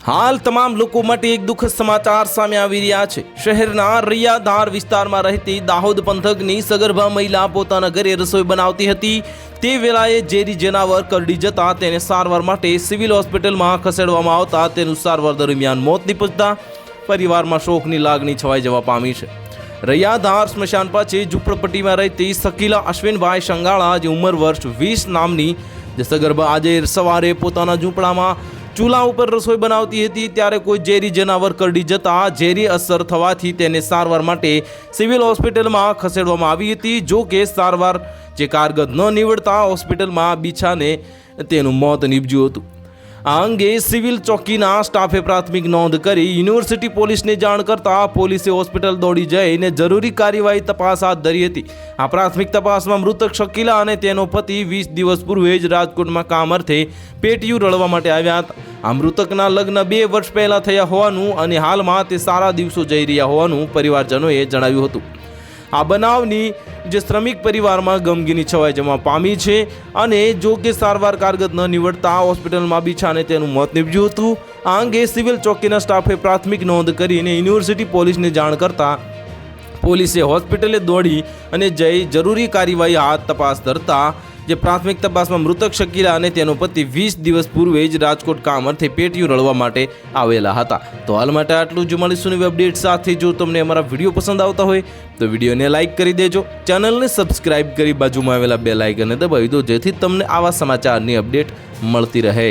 હાલ તમામ લોકો માટે એક દુઃખદ સમાચાર સામે આવી રહ્યા છે। શહેરના રૈયાધાર વિસ્તારમાં રહેતી દાહોદ પંથકની સગર્ભા મહિલા પોતાના ઘરે રસોઈ બનાવતી હતી। તે વેળાએ ઝેરી જનાવર કરડી જતા તેને સારવાર માટે સિવિલ હોસ્પિટલમાં ખસેડવામાં આવતા તેનું સારવાર દરમિયાન મોત નીપજતા પરિવારમાં શોકની લાગણી છવાઈ જવા પામી છે। રૈયાધાર સ્મશાન પાસે ઝૂંપડપટ્ટીમાં રહેતી શકીલા અશ્વિનભાઈ શંગાળા જે ઉંમર વર્ષ 20 નામની જે સગર્ભા આજે સવારે પોતાના ઝૂંપડામાં ચૂલા ઉપર રસોઈ બનાવતી હતી ત્યારે કોઈ ઝેરી જનાવર કરડી જતા ઝેરી અસર થવાથી તેને સારવાર માટે સિવિલ હોસ્પિટલમાં ખસેડવામાં આવી હતી। જો કે સારવાર જે કારગર ન નીવડતા હોસ્પિટલમાં બીછાને તેનું મોત નીપજ્યું હતું। આ અંગે સિવિલ ચોકીના સ્ટાફે પ્રાથમિક નોંધ કરી યુનિવર્સિટી પોલીસને જાણ કરતા પોલીસે હોસ્પિટલ દોડી જઈને જરૂરી કાર્યવાહી તપાસ હાથ ધરી હતી। આ પ્રાથમિક તપાસમાં મૃતક શકીલા અને તેનો પતિ 20 દિવસ પૂર્વે જ રાજકોટમાં કામ અર્થે પેટીયું રળવા માટે આવ્યા હતા। આ મૃતકના લગ્ન 2 વર્ષ પહેલા થયા હોવાનું અને હાલમાં તે સારા દિવસો જઈ રહ્યા હોવાનું પરિવારજનોએ જણાવ્યું હતું। આ બનાવની જે શ્રમિક પરિવારમાં ગમગીની છવાઈ જવા પામી છે અને જો કે સારવાર કારગર ન નીવડતા હોસ્પિટલમાં બીછાને તેનું મોત નીપજ્યું હતું। આ અંગે સિવિલ ચોકીના સ્ટાફે પ્રાથમિક નોંધ કરીને યુનિવર્સિટી પોલીસને જાણ કરતા પોલીસે હોસ્પિટલે દોડી અને જઈ જરૂરી કાર્યવાહી હાથ તપાસ ધરતા જે પ્રાથમિક તપાસમાં મૃતક શકીલા અને તેનો પતિ 20 દિવસ પૂર્વે જ રાજકોટ કામ અર્થે પેટીયું રળવા માટે આવેલા હતા। તો હાલ માટે આટલું જ, મળીશું નવી અપડેટ સાથે। જો તમને અમારા વિડીયો પસંદ આવતા હોય તો વિડીયોને લાઇક કરી દેજો, ચેનલને સબસ્ક્રાઇબ કરી બાજુમાં આવેલા બેલ આઇકનને દબાવી દો જેથી તમને આવા સમાચારની અપડેટ મળતી રહે।